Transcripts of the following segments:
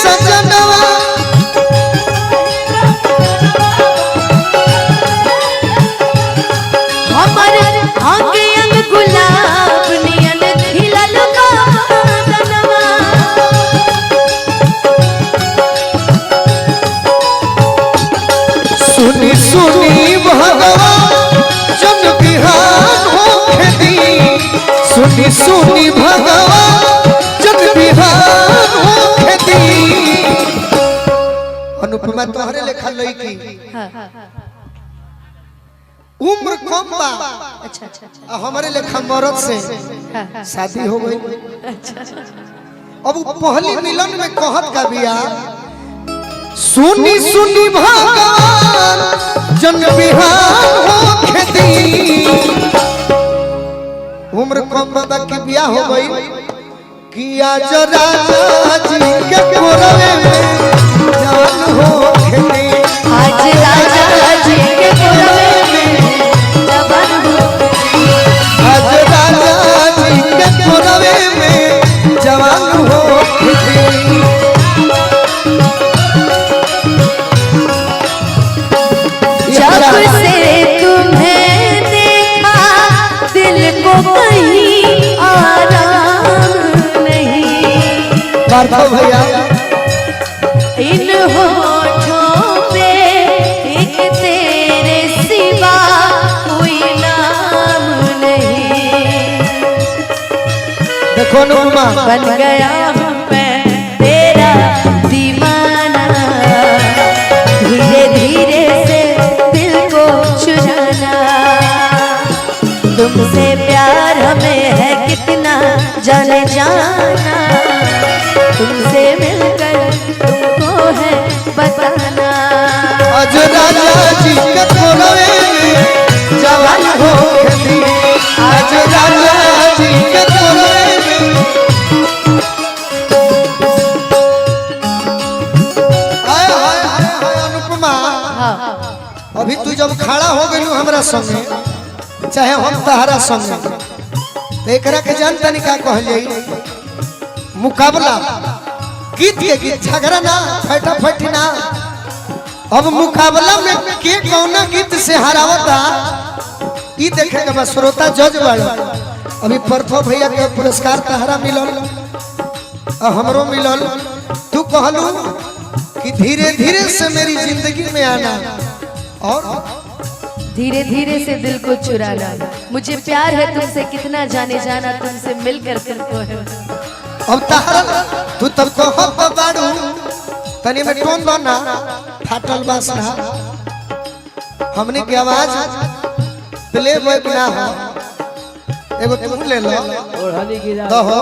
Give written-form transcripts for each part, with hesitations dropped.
सजनवा हमर अंग अंग गुलाब नियन खिलल बदनवा सुनी सुनी भगवान जन बिहान हो खेती सुनी सुनी भगवान जन बिहान हो खेती अनुपमा तोहरे लेखा लईकी उम्र कम बा अच्छा अच्छा आ हमारे लेखा मरद से शादी हो गई अब पहली मिलन में कहत का बिया सुनी सुनी भगवान जन बिहान हो खेती उम्र कम बाबा की बिया हो गई कि आज राजा जी के कोरवे में जान हो खेती आज राजा जी के कोरवे में जवान हो आज राजा जी के कोरवे में जवान हो खेती जब से तुम्हें देखा दिल को कहीं आराम नहीं बारका भैया इन होठों पे एक तेरे सिवा कोई नाम नहीं देखो अनुपमा बन गया हूँ मैं तेरा दीवाना धीरे धीरे से दिल को चुराना तुमसे प्यार हमें है कितना जाने जाना तुमसे मिलकर तुमको है बताना आज राजा जी के कोरवे में जवान हो खेती आज राजा जी के कोरवे में हाय हाय हाय हाय अनुपमा अभी तू जब खड़ा हो गई हमरा संगे चाहे हम तहरा संगे तो एकरा के जानता नहीं का कहल जाई मुकाबला गीत के गीत झगड़ा ना फटाफटी ना अब मुकाबला में के कौना गीत से हरावता ई देखे के बस श्रोता जज वाला अभी परथो भैया के पुरस्कार तहरा मिलल और हमरो मिलल तू कहलू कि धीरे धीरे से मेरी जिंदगी में आना और धीरे धीरे से दिल को चुराना मुझे प्यार है तुमसे कितना जाने जाना तुमसे मिलकर तुमको है अब तहरा तू तब कहो बाड़ू तनी में टोन दो ना फाटल बास ना हमने की आवाज प्ले बैक ना हो एगो तुम ले लो ओढ़नी गिरा दो हो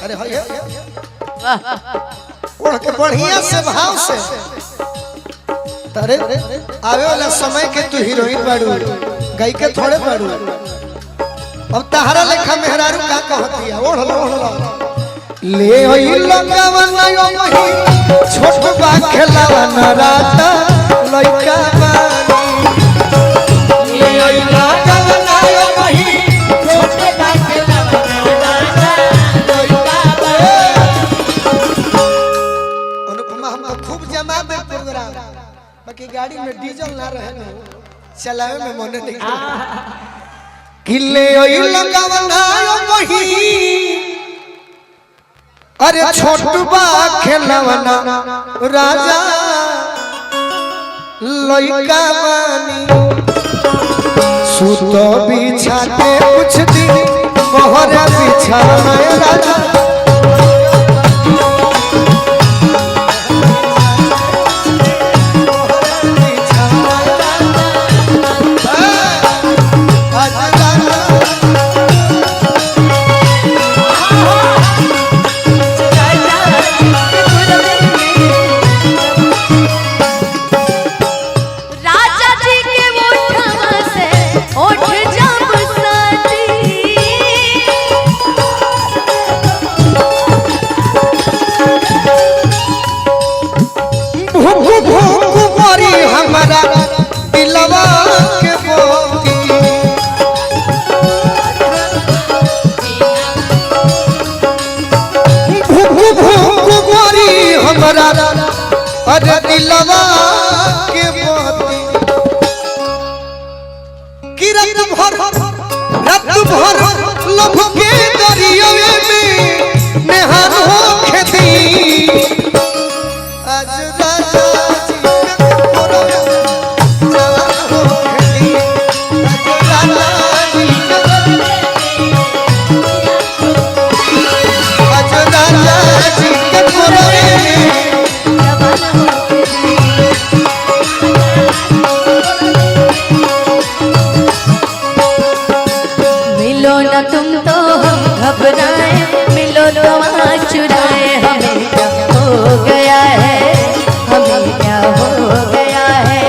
अरे हो ओढ़ के बढ़िया से भाव से अरे आवे वाला समय के तू हीरोइन बाड़ू गई के थोड़े बाड़ू अब तहरा लेखा मेहरारू का कहती है ओढ़ लो ले होई लगावना यो मही छोट बा खेलावना राता लइका बानी ले होई लगावना यो मही छोट बा खेलावना राता लइका बानी अनुपमा हम खूब जमा में प्रोग्राम बाकी गाड़ी में डीजल ना रहे ना चलावे में मन नहीं किले ओई लगावना यो मही अरे छोटबा खेलवना राजा लइका बानी सुत बिछा के कुछ दिन बहरा बिछाना राजा हमरा अरे दिलवा के मोती कि रात भर लभ के दरिया में नेहान हो खेती आज राजा जी के मोरवा जवान हो खेती आज राजा जी आज राजा जी के मोरवा मिलो न तुम तो हम घबराए, मिलो तो वहाँ चुराए, हमें क्या हो गया है, हमें क्या हो गया है।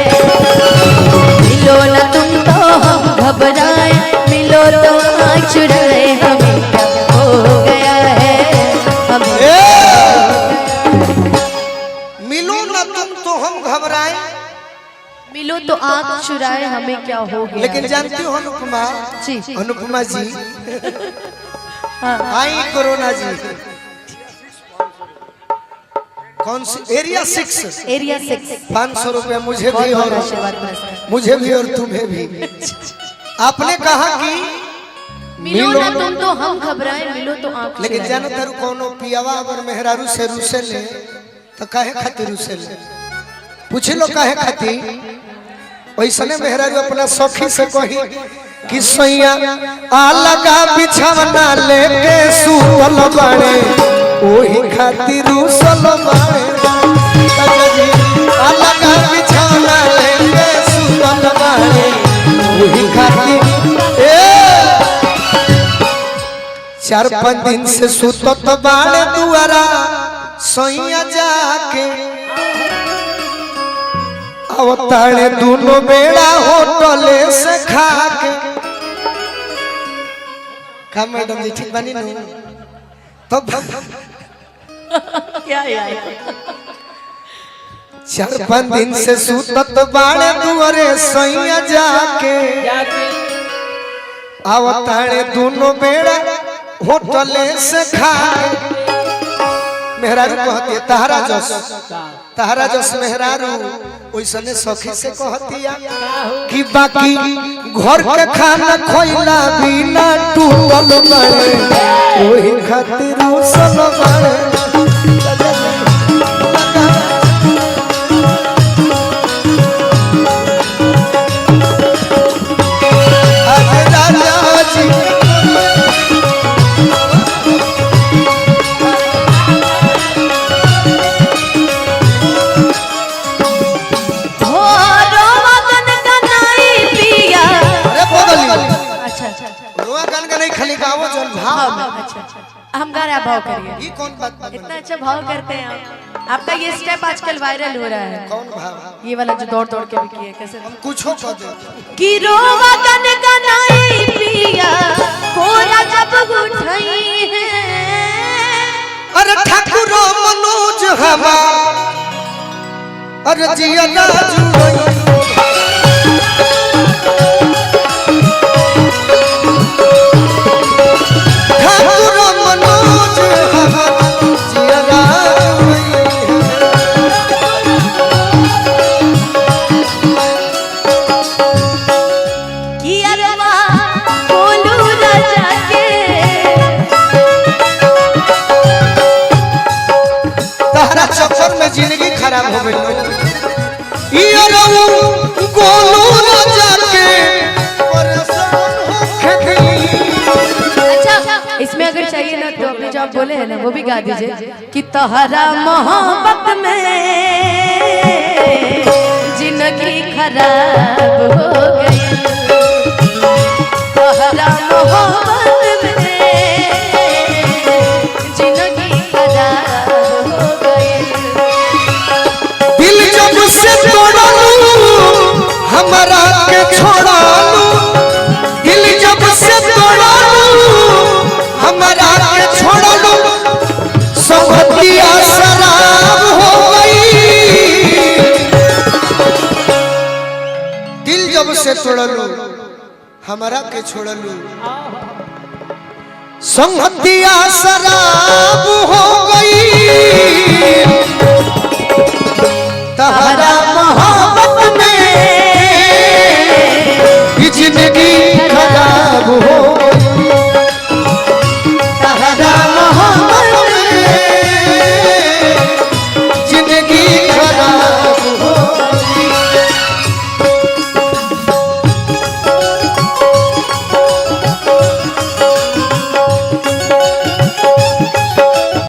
मिलो न तुम तो हम घबराए, मिलो तो वहाँ चुराए, हमें क्या हो गया है, हमें मिलो ना तुम तो हम घबराए, मिलो तो आँख चुराए, हमें क्या हो गया। लेकिन जानती हो अनुपमा जी अनुपमा जी हाँ आई कोरोना जी कौन सी एरिया 6 एरिया 6 500 रुपए मुझे बहुत भी बहुत और आशीर्वाद नमस्कार। मुझे भी और तुम्हें भी। आपने कहा कि मिलो ना तुम तो हम घबराए, मिलो तो आँख लेकिन चुराए। जानो तारू कोनो पियावा अगर मेहरारू से रूसे ले तो काहे खातिर रूसे ले पूछ लो काहे खातिर वैसने मेहरारू अपना सखी से कही कि सैया आ लगा बिछावना लेके सुतल बाड़े ओही खातिर रूसल बाड़े आ लगा बिछावना लेके सुतल बाड़े ओही खातिर 4-5 दिन से सुतत बाड़े दुआरा सैया जाके अवतारे दोनों बेड़ा होटले से खा के का मैडम जी ठीक बनी नहीं तो क्या यार 4-5 दिन से सुतत बाड़े दुआरे सैया जाके अवतारे दोनों बेड़ा होटले से खा मेहरारू कहती है तहरा जस मेहरारू ओइसने सखी से कहतिया कि बाकी घर के खाना खोइला बिना टूटल बाड़े ओही खातिर रूसल बाड़े आज राजा जी खाली गावो जल भाव हम गा रहे भाव करिए। ये कौन बात इतना अच्छा भाव करते हैं आप। आपका ये स्टेप आजकल वायरल हो रहा है। कौन भाव ये वाला जो दौड़ दौड़ के भी किए कैसे हम कुछो कह दे कि रोवा गन गनाई पिया कोरा जब उठाई है अरे ठाकुर मनोज हवा अरे जिया जुड़ई ठाकुर मनोज हवा जिया जुड़ई कि अरवा बोलू राजा के तहरा चक्कर में जिंदगी खराब हो गई ई अरऊ गोलू राजा के परेशान हो खेती अच्छा इसमें अगर चाहिए ना तो अपने जो आप बोले हैं ना वो भी गा दीजिए कि तहरा मोहब्बत में जिंदगी खराब हो गई तहरा मोहब्बत में जिंदगी खराब हो गई दिल जब से तोड़लू हमारा के छोड़लू दिल जब से तोड़लू हमारा के छोड़लू संगतिया शराब हो गई दिल जब से तोड़लू हमारा के छोड़लू संगतिया शराब